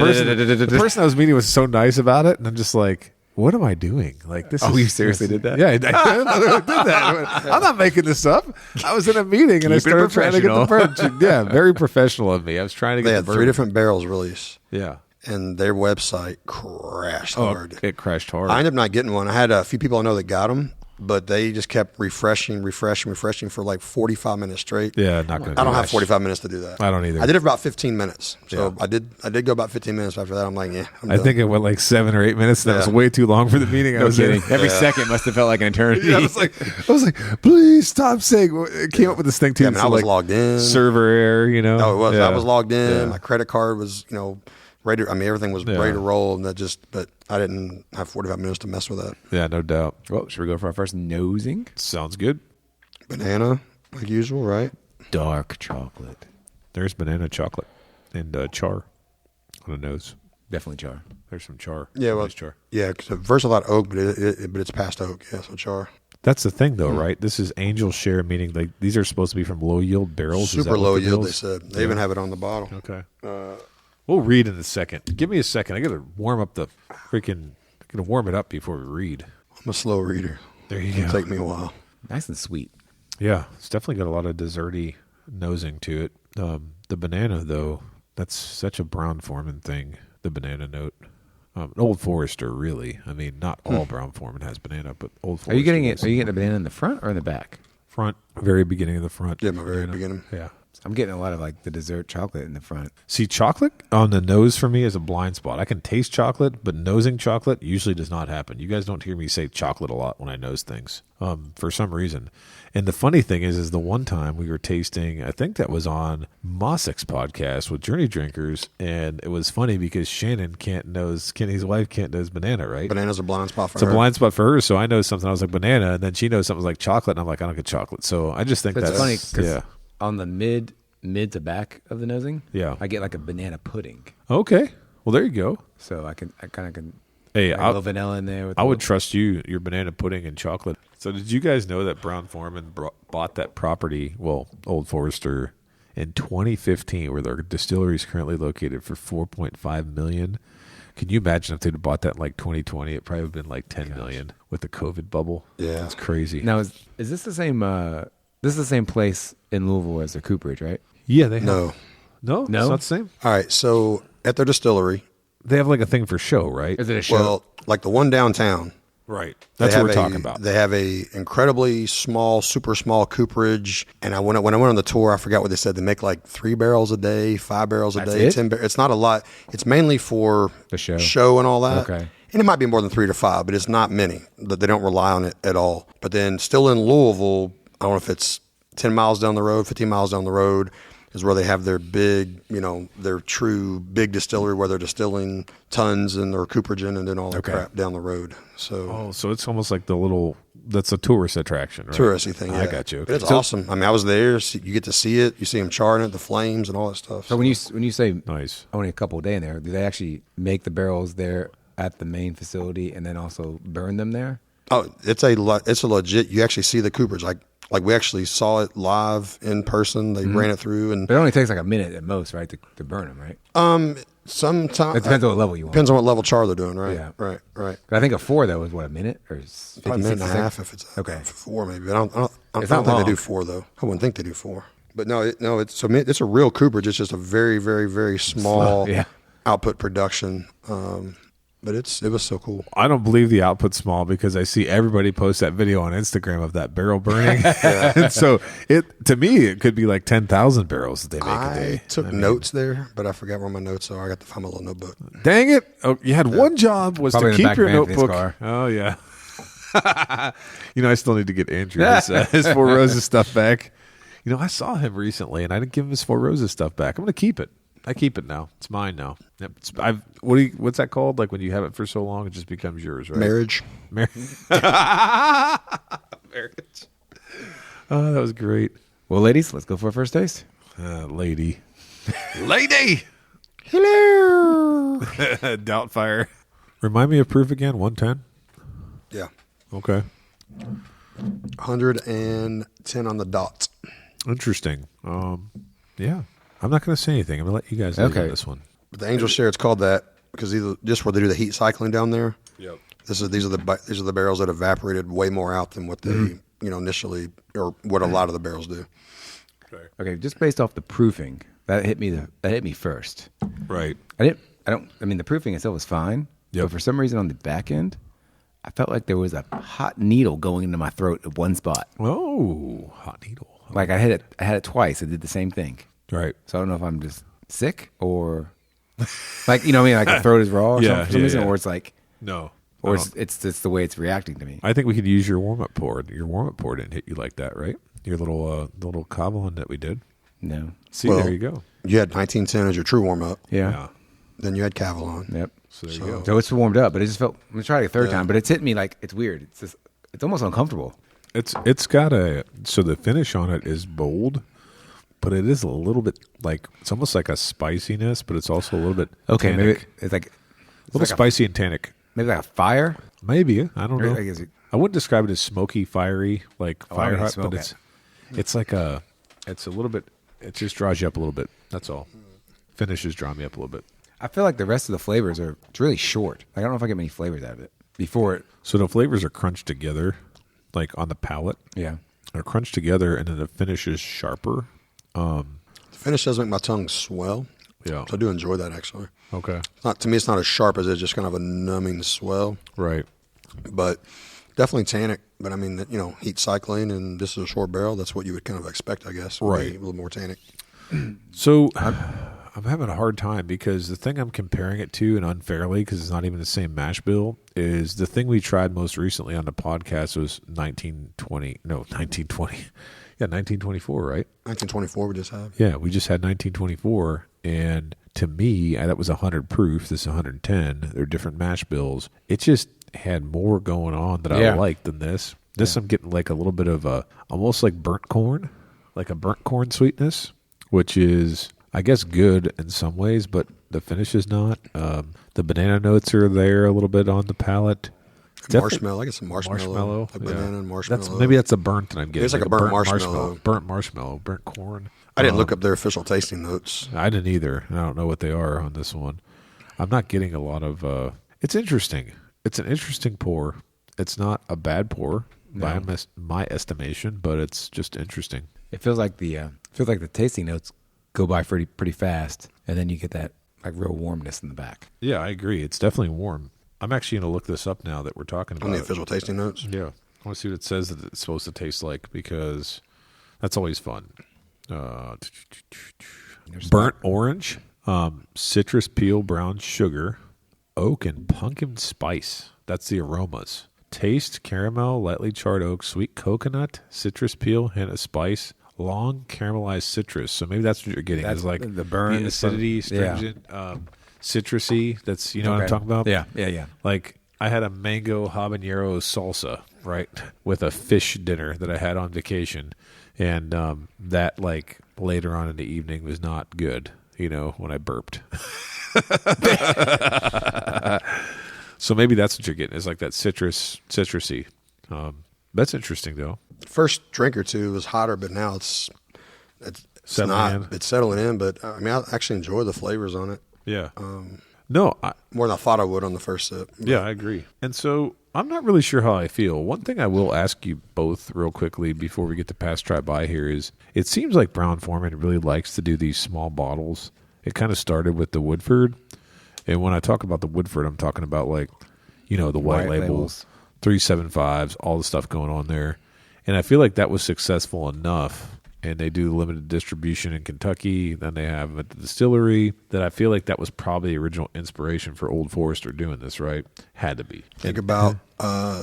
person I was meeting was so nice about it. And I'm just like, what am I doing? Like this. You seriously did that? Yeah, I did that. I'm not making this up. I was in a meeting and I started trying to get the bird. Yeah, very professional of me. I was trying to get. They had 3 different barrels released. Yeah, and their website crashed hard. It crashed hard. I ended up not getting one. I had a few people I know that got them, but they just kept refreshing for like 45 minutes straight. Yeah, not going to. I don't have 45 minutes to do that. I don't either. I did it for about 15 minutes. So yeah. I did go about 15 minutes after that. I'm like, yeah. I think it went like 7 or 8 minutes. That was way too long for the meeting. I was kidding. Every second must have felt like an eternity. Yeah, I was like, please stop saying. It came up with this thing too. Yeah, I mean, I was logged in. Server error, you know. Oh, it was. Yeah. I was logged in. My credit card was, ready. I mean, everything was ready to roll, and but I didn't have 45 minutes to mess with that. Yeah, no doubt. Well, should we go for our first nosing? Sounds good. Banana, like usual, right? Dark chocolate. There's banana chocolate and char on the nose. Definitely char. There's some char. Yeah, well, nice char. Yeah, because at first I thought oak, but it's past oak. Yeah, so char. That's the thing, though, right? This is angel share, meaning like these are supposed to be from low yield barrels. Super low yield. They said they even have it on the bottle. Okay. We'll read in a second. Give me a second. I got to warm up the freaking. I'm gonna warm it up before we read. I'm a slow reader. There you It'll go. take me a while. Nice and sweet. Yeah, it's definitely got a lot of desserty nosing to it. The banana, though, that's such a Brown-Forman thing. The banana note. Old Forester, really. I mean, not all Brown-Forman has banana, but Old Forester. Are you getting it? Are you getting the banana in the front or in the back? Front, very beginning of the front. Yeah, my very beginning. Yeah. I'm getting a lot of like the dessert chocolate in the front. See, chocolate on the nose for me is a blind spot. I can taste chocolate, but nosing chocolate usually does not happen. You guys don't hear me say chocolate a lot when I nose things for some reason. And the funny thing is the one time we were tasting, I think that was on Mossick's podcast with Journey Drinkers, and it was funny because Shannon can't nose, Kenny's wife can't nose banana, right? Banana's a blind spot for her. It's a blind spot for her, so I know something. I was like banana, and then she knows something like chocolate, and I'm like, I don't get chocolate. So I just think That's that's funny because yeah. on the mid to back of the nosing, Yeah. I get like a banana pudding. Okay. Well, there you go. So I kind of can Hey, a little vanilla in there. With I would trust you, your banana pudding and chocolate. So did you guys know that Brown-Forman bought that property, well, Old Forester, in 2015, where their distillery is currently located for $4.5 million? Can you imagine if they'd have bought that in like 2020? It probably would have been like $10 million with the COVID bubble. Yeah. It's crazy. Now, is this the same? This is the same place in Louisville as the Cooperage, right? Yeah, they have. No. No? It's not the same? All right, so at their distillery, They have like a thing for show, right? Is it a show? well, like the one downtown, Right. they That's what have we're talking about. They have a incredibly small, super small cooperage. And when I went on the tour, I forgot what they said. They make like 3 barrels a day, 5 barrels a That's day, it? 10 barrels. It's not a lot. It's mainly for The show. and all that. Okay. And it might be more than 3 to 5, but it's not many. They don't rely on it at all. But then still in Louisville, I don't know if it's 10 miles down the road, 15 miles down the road, is where they have their big, their true big distillery where they're distilling tons and their cooperaging and then all that crap down the road. So so it's almost like that's a tourist attraction, right? touristy thing. Yeah. I got you. But it's awesome. I mean, I was there. You get to see it. You see them charring it, the flames and all that stuff. So when you say Nice. only a couple a day in there, do they actually make the barrels there at the main facility and then also burn them there? Oh, it's a legit. You actually see the cooperage. Like we actually saw it live in person. They ran it through, and But it only takes like a minute at most, right, to burn them, right? sometimes It depends on what level you want. Depends on what level char they're doing, right? Yeah. Right. I think a 4 though is what, a minute or 50, Probably a minute and a 60 half seconds? if it's Okay. 4 maybe. I don't It's think not they long. do 4 though. I wouldn't think they do 4. But no, it's a real cooperage. It's just a very, very, very small Yeah. output production. But it was so cool. I don't believe the output's small because I see everybody post that video on Instagram of that barrel burning. And so to me, it could be like 10,000 barrels that they make a day. I took notes there, but I forgot where my notes are. I got to find my little notebook. Dang it. Oh, you had one job was Probably to in the keep back your of Anthony's notebook. car. Oh, yeah. I still need to get Andrew his Four Roses stuff back. I saw him recently, and I didn't give him his Four Roses stuff back. I'm going to keep it. I keep it now. It's mine now. Yep. What's that called? Like when you have it for so long, it just becomes yours, right? Marriage. Marriage. Oh, that was great. Well, ladies, let's go for a first taste. Lady. Lady! Hello. Doubtfire. Remind me of proof again, 110? Yeah. Okay. 110 on the dot. Interesting. Yeah. I'm not going to say anything. I'm going to let you guys lead on this one. But the Angel Share, it's called that because just where they do the heat cycling down there. Yep. These are the barrels that evaporated way more out than what they initially, or what a lot of the barrels do. Okay, just based off the proofing, that hit me first. Right. I mean, the proofing itself was fine. Yep. But for some reason on the back end, I felt like there was a hot needle going into my throat at one spot. Oh, hot needle. Like I had it twice. It did the same thing. Right. So I don't know if I'm just sick or like, you know what I mean? Like the throat is raw or something for some reason, or it's like, no. or it's just the way it's reacting to me. I think we could use your warm-up pour. Your warm-up pour didn't hit you like that, right? Your little cava one that we did. No. See, there you go. You had 1910 as your true warm-up. Yeah. Then you had Cavalon. Yep. So there you go. So it's warmed up, but it just felt, I'm going to try it a third time, but it's hitting me like, it's weird. It's almost uncomfortable. It's got so the finish on it is bold, but it is a little bit like, it's almost like a spiciness, but it's also a little bit Okay, tannic. maybe it's like a little spicy and tannic. Maybe like a fire. Maybe, I don't know. Like, is it- I wouldn't describe it as smoky, fiery, like fire I hot, smoke but it's like it's a little bit. It just draws you up a little bit. That's all. Finishes draw me up a little bit. I feel like the rest of the flavors it's really short. Like, I don't know if I get many flavors out of it before it. So the flavors are crunched together, like on the palate. Yeah. They're crunched together, and then the finish is sharper. The finish does make my tongue swell. Yeah. So I do enjoy that, actually. Okay. To me, it's not as sharp as it's just kind of a numbing swell. Right. But definitely tannic. But I mean, heat cycling, and this is a short barrel. That's what you would kind of expect, I guess. Right. A little more tannic. So I'm having a hard time because the thing I'm comparing it to, and unfairly because it's not even the same mash bill, is the thing we tried most recently on the podcast was 1920. Yeah, 1924, right? 1924 we just had. Yeah, we just had 1924, and to me, that was 100 proof. This is 110. They're different mash bills. It just had more going on that I liked than this. This I'm getting like a little bit of almost like burnt corn, like a burnt corn sweetness, which is, I guess, good in some ways, but the finish is not. The banana notes are there a little bit on the palate. Marshmallow. I get some marshmallow. Like banana and marshmallow. Maybe that's a burnt that I'm getting. It's like a burnt marshmallow. Burnt marshmallow. Burnt corn. I didn't look up their official tasting notes. I didn't either. I don't know what they are on this one. I'm not getting a lot of... it's interesting. It's an interesting pour. It's not a bad pour by my estimation, but it's just interesting. It feels like the tasting notes go by pretty fast, and then you get that like real warmness in the back. Yeah, I agree. It's definitely warm. I'm actually going to look this up now that we're talking about On the official tasting notes? Yeah. I want to see what it says that it's supposed to taste like, because that's always fun. Burnt orange, citrus peel, brown sugar, oak, and pumpkin spice. That's the aromas. Taste, caramel, lightly charred oak, sweet coconut, citrus peel, hint of spice, long caramelized citrus. So maybe that's what you're getting. That's is like the burn, the acidity, stringent, citrusy. That's, you know what I'm talking about? Yeah. Like, I had a mango habanero salsa, right, with a fish dinner that I had on vacation, and that, like, later on in the evening was not good, when I burped. So maybe that's what you're getting, is like that citrusy. That's interesting, though. First drink or two was hotter, but now it's settling in. But I mean, I actually enjoy the flavors on it. Yeah. More than I thought I would on the first sip. Yeah, I agree. And so I'm not really sure how I feel. One thing I will ask you both real quickly before we get to pass try by here is, it seems like Brown-Forman really likes to do these small bottles. It kind of started with the Woodford. And when I talk about the Woodford, I'm talking about, like, the white labels, 375s, all the stuff going on there. And I feel like that was successful enough. And they do limited distribution in Kentucky. Then they have them at the distillery. That I feel like that was probably the original inspiration for Old Forester doing this, right? Had to be. Think about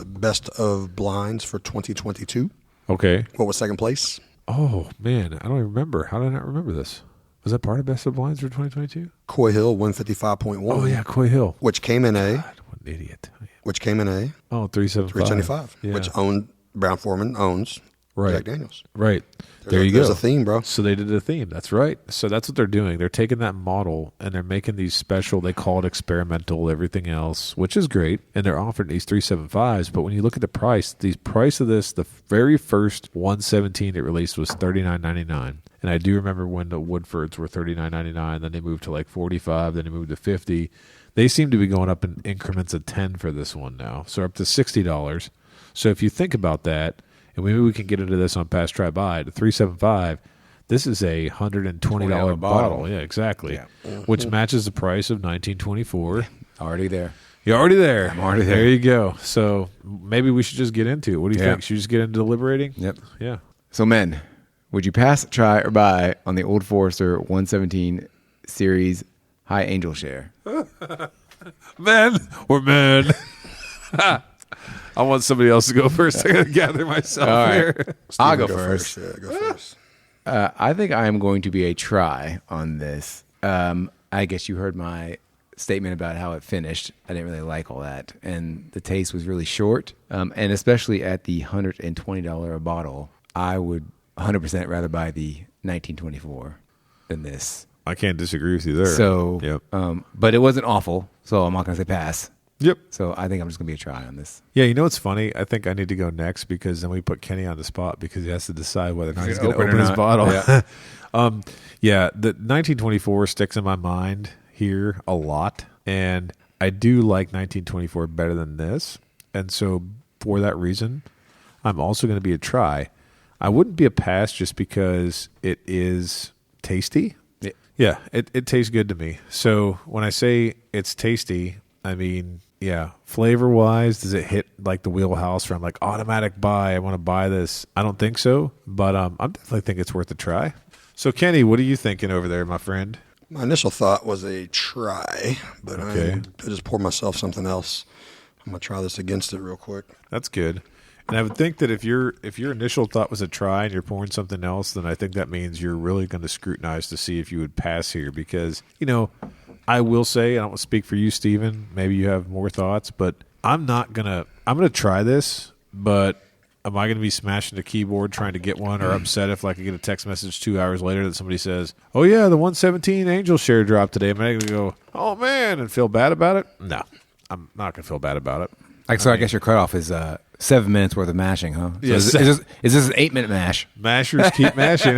Best of Blinds for 2022. Okay. What was second place? Oh, man. I don't even remember. How did I not remember this? Was that part of Best of Blinds for 2022? Coy Hill 155.1. Oh, yeah, Coy Hill. Which came in A. God, what an idiot. Which came in A. Oh, 375. 375. Yeah. Which Brown-Forman owns. Jack Daniels. Right. There you go. There's a theme, bro. So they did a theme. That's right. So that's what they're doing. They're taking that model and they're making these special, they call it experimental, everything else, which is great. And they're offering these 375s. But when you look at the price of this, the very first 117 it released was $39.99. And I do remember when the Woodfords were $39.99. Then they moved to like $45. Then they moved to $50. They seem to be going up in increments of 10 for this one now. So up to $60. So if you think about that, and maybe we can get into this on Pass Try Buy, the 375, this is a $120 bottle. Yeah, exactly. Yeah. Which matches the price of 1924. Already there. You're already there. I'm already there. There you go. So maybe we should just get into it. What do you think? Should we just get into deliberating? Yep. Yeah. So, men, would you pass, try, or buy on the Old Forester 117 Series High Angel Share? Men or men? I want somebody else to go first. I got to gather myself here. I'll go first. Yeah, go first. I think I am going to be a try on this. I guess you heard my statement about how it finished. I didn't really like all that. And the taste was really short. And especially at the $120 a bottle, I would 100% rather buy the 1924 than this. I can't disagree with you there. So, yep. But it wasn't awful. So I'm not going to say pass. Yep. So I think I'm just going to be a try on this. Yeah, you know what's funny? I think I need to go next because then we put Kenny on the spot because he has to decide whether or not he's going to open his bottle. Yeah. The 1924 sticks in my mind here a lot, and I do like 1924 better than this. And so for that reason, I'm also going to be a try. I wouldn't be a pass just because it is tasty. Yeah, it tastes good to me. So when I say it's tasty, I mean, yeah, flavor-wise, does it hit like the wheelhouse from like automatic buy, I want to buy this? I don't think so, but I definitely think it's worth a try. So, Kenny, what are you thinking over there, my friend? My initial thought was a try, but I just poured myself something else. I'm going to try this against it real quick. That's good. And I would think that if your initial thought was a try and you're pouring something else, then I think that means you're really going to scrutinize to see if you would pass here because, I will say, I don't want to speak for you, Steven. Maybe you have more thoughts, but I'm going to try this, but am I going to be smashing the keyboard trying to get one or upset if like I get a text message 2 hours later that somebody says, oh yeah, the 117 Angel share dropped today. Am I going to go, oh man, and feel bad about it? No, I'm not going to feel bad about it. I guess your cutoff is 7 minutes worth of mashing, huh? So yes. Is this an 8-minute mash? Mashers keep mashing.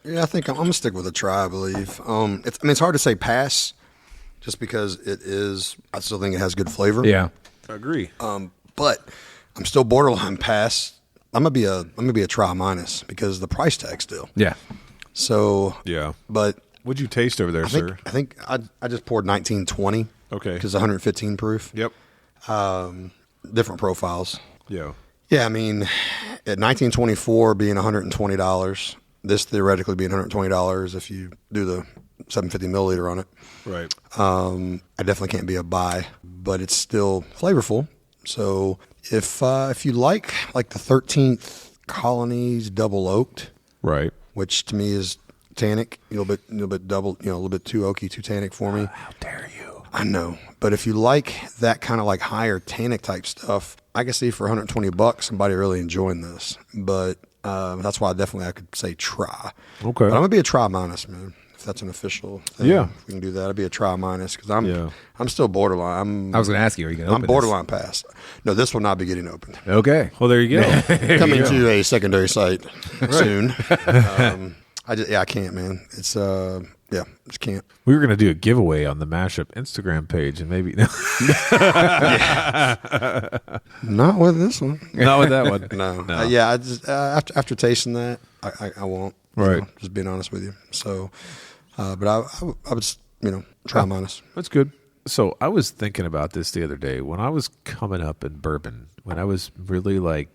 Yeah, I think I'm going to stick with a try, I believe. It's hard to say pass just because I still think it has good flavor. Yeah. I agree. But I'm still borderline pass. I'm going to be a try minus because the price tag still. Yeah. So, yeah. But what'd you taste over there, sir? I think I just poured 1920. Okay. Because 115 proof. Yep. Different profiles. Yeah. Yeah, I mean, at 1924 being $120, this theoretically being $120 if you do the 750 milliliter on it. Right. I definitely can't be a buy, but it's still flavorful. So if you like the 13th Colonies double oaked, right, which to me is tannic, a little bit double, a little bit too oaky, too tannic for me. How dare you? I know, but if you like that kind of like higher tannic type stuff, I can see for $120 somebody really enjoying this. But that's why I could say try. Okay, but I'm gonna be a try minus, man. If that's an official thing, yeah, if we can do that. I'd be a try minus because I'm still borderline. I was going to ask you, are you going to open I'm borderline pass. No, this will not be getting opened. Okay. Well, there you go. Coming to a secondary site soon. I can't, man. It's just can't. We were going to do a giveaway on the Mashup Instagram page, and maybe not with this one. Not with that one. No. I just after tasting that, I won't. Right. Just being honest with you. So, but I would try minus. That's good. So I was thinking about this the other day when I was coming up in bourbon, when I was really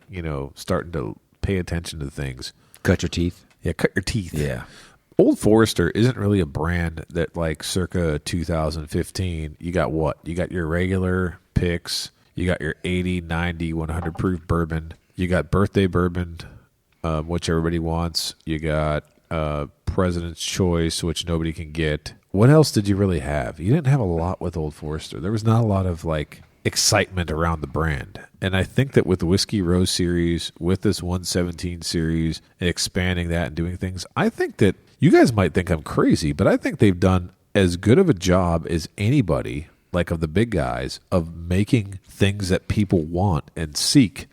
starting to pay attention to things. Cut your teeth. Yeah, cut your teeth. Yeah. Old Forester isn't really a brand that circa 2015, you got what? You got your regular picks, you got your 80, 90, 100 proof bourbon, you got birthday bourbon, which everybody wants, you got President's Choice, which nobody can get. What else did you really have? You didn't have a lot with Old Forester. There was not a lot of excitement around the brand. And I think that with the Whiskey Row series, with this 117 series, and expanding that and doing things, I think that you guys might think I'm crazy, but I think they've done as good of a job as anybody, like of the big guys, of making things that people want and seek.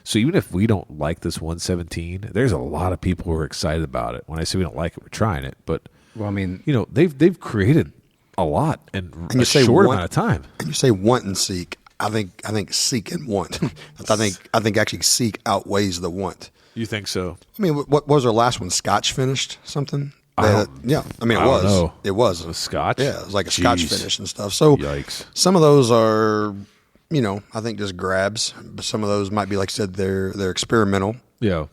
So even if we don't like this 117, there's a lot of people who are excited about it. When I say we don't like it, we're trying it. But Well, I mean, you know, they've created a lot in you a say short want- amount of time. And you say want and seek. I think seek and want. I think actually seek outweighs the want. You think so? I mean, what was our last one? Scotch finished something? Yeah, I mean, it I was. don't know. It was. A Scotch? Yeah, it was like a Jeez. Scotch finish and stuff. So Yikes. some of those are, you know, I think just grabs. But some of those might be, like I said, they're experimental. Yeah.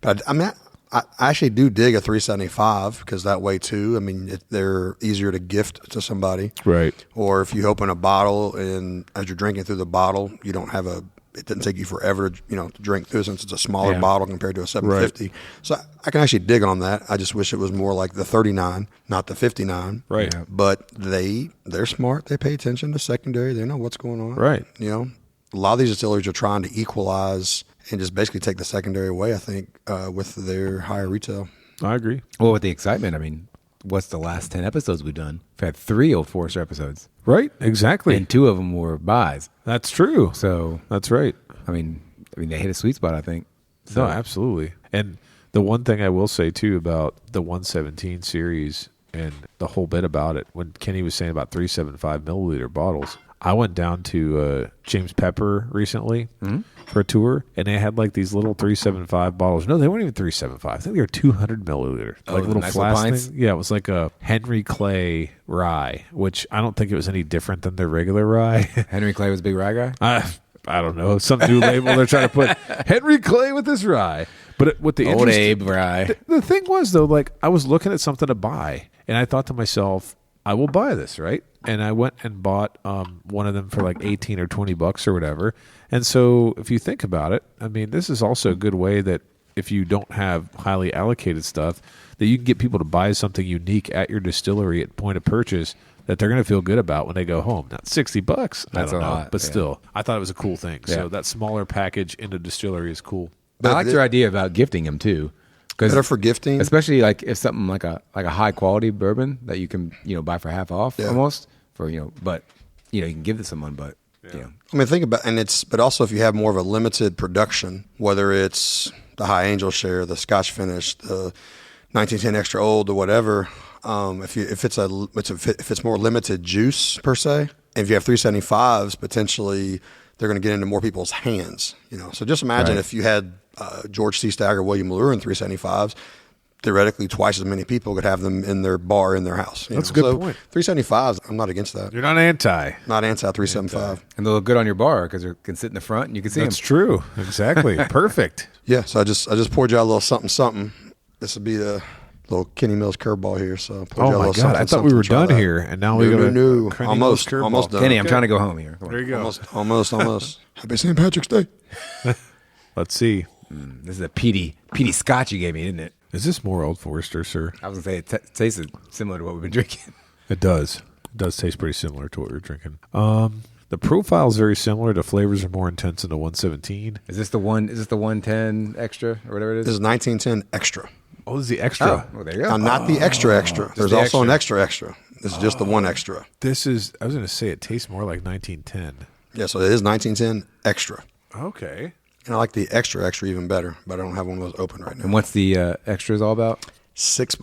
But I mean, I actually do dig a 375 because that way too. I mean, they're easier to gift to somebody, Right. or if you open a bottle and as you're drinking through the bottle, you don't have it doesn't take you forever to, to drink through since it's a smaller Yeah. bottle compared to a 750. So I can actually dig on that. I just wish it was more like the 39, not the 59. Right. Yeah. But they're smart. They pay attention to secondary. They know what's going on. Right. You know, a lot of these distilleries are trying to equalize and just basically take the secondary away, I think, with their higher retail. I agree. well, with the excitement, I mean, what's the last 10 episodes we've done? We've had 3 Old Forester episodes, Right. Exactly. and 2 of them were buys. That's true. So, That's right. I mean, they hit a sweet spot, I think. No, absolutely. And the one thing I will say too about the 117 series and the whole bit about it, when Kenny was saying about 375 milliliter bottles, I went down to James Pepper recently for a tour, and they had like these little 375 bottles. No, they weren't even 375. I think they were 200 milliliter, like little nice little flask pints? thing. Yeah, it was like a Henry Clay rye, which I don't think it was any different than their regular rye. Henry Clay was a big rye guy. I don't know, some new label they're trying to put Henry Clay with this rye. But what the Old interesting- Abe rye. the thing was though, like I was looking at something to buy, and I thought to myself, I will buy this, right? And I went and bought one of them for like 18 or 20 bucks or whatever. And so if you think about it, I mean, this is also a good way that if you don't have highly allocated stuff, that you can get people to buy something unique at your distillery at point of purchase that they're going to feel good about when they go home. Not $60. That's I don't a know, lot, but yeah. still, I thought it was a cool thing. Yeah. So that smaller package in the distillery is cool. I like your idea about gifting them too, Better for gifting. especially like if something like a high quality bourbon that you can buy for half off Yeah. almost for but you can give to someone, but I mean, think about, but also if you have more of a limited production, whether it's the High Angel share, the Scotch finish, the 1910 extra old, or whatever, if it's more limited juice per se, and if you have 375s, potentially they're going to get into more people's hands. So just imagine Right. if you had George C. Stagger, William Lure in 375s. Theoretically, twice as many people could have them in their bar in their house. That's a good point. 375s, I'm not against that. You're not anti. Not anti 375. and they look good on your bar because they can sit in the front and you can see That's them. true. Exactly. Perfect. Yeah, so I just poured you out a little something. This would be the little Kenny Mills curveball here. So I poured you Oh out a my little God! I thought we were try done that. here, and now we got No. Almost done. Kenny, I'm trying to go home here. Come on. There you go. Almost. Happy St. Patrick's Day. Let's see. This is a peaty Scotch you gave me, isn't it? Is this more Old Forester, sir? I was gonna say it tasted similar to what we've been drinking. It does. It does taste pretty similar to what we were drinking. The profile is very similar. The flavors are more intense in the 117. Is this the 110 extra or whatever it is? This is 1910 extra. Oh, this is the extra. Oh, well, there you go. Not the extra. There's the also an extra. extra. This is just the one extra. This is. I was going to say it tastes more like 1910. Yeah, so it is 1910 extra. Okay. And I like the extra even better, but I don't have one of those open right now. And what's the extras all about? 6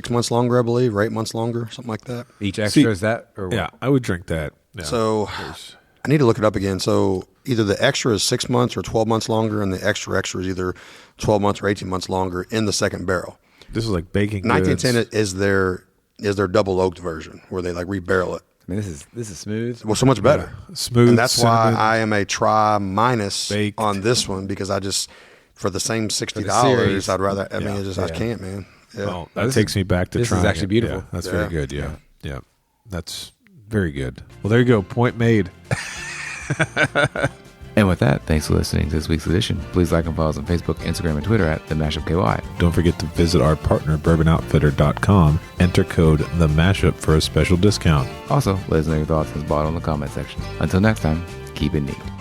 months longer, I believe, or 8 months longer, something like that. Each extra See, is that? Or what? Yeah, I would drink that. Yeah. So I need to look it up again. So either the extra is 6 months or 12 months longer, and the extra is either 12 months or 18 months longer in the second barrel. This is like baking. 1910 goods. is their double oaked version where they like rebarrel it. I mean, this is smooth. Well, so much better. Smooth. And that's why cinnamon. I am a try minus Baked. on this one because I just for the same $60, series. I'd rather. I mean, Yeah. I can't, man. Yeah. Well, that This takes is- me back to this is trying actually it. beautiful. Yeah, that's Yeah. very good. Yeah. That's very good. Well, there you go. Point made. And with that, thanks for listening to this week's edition. Please like and follow us on Facebook, Instagram, and Twitter at The Mashup KY. Don't forget to visit our partner, bourbonoutfitter.com. Enter code The Mashup for a special discount. Also, let us know your thoughts as bottom in the comment section. Until next time, keep it neat.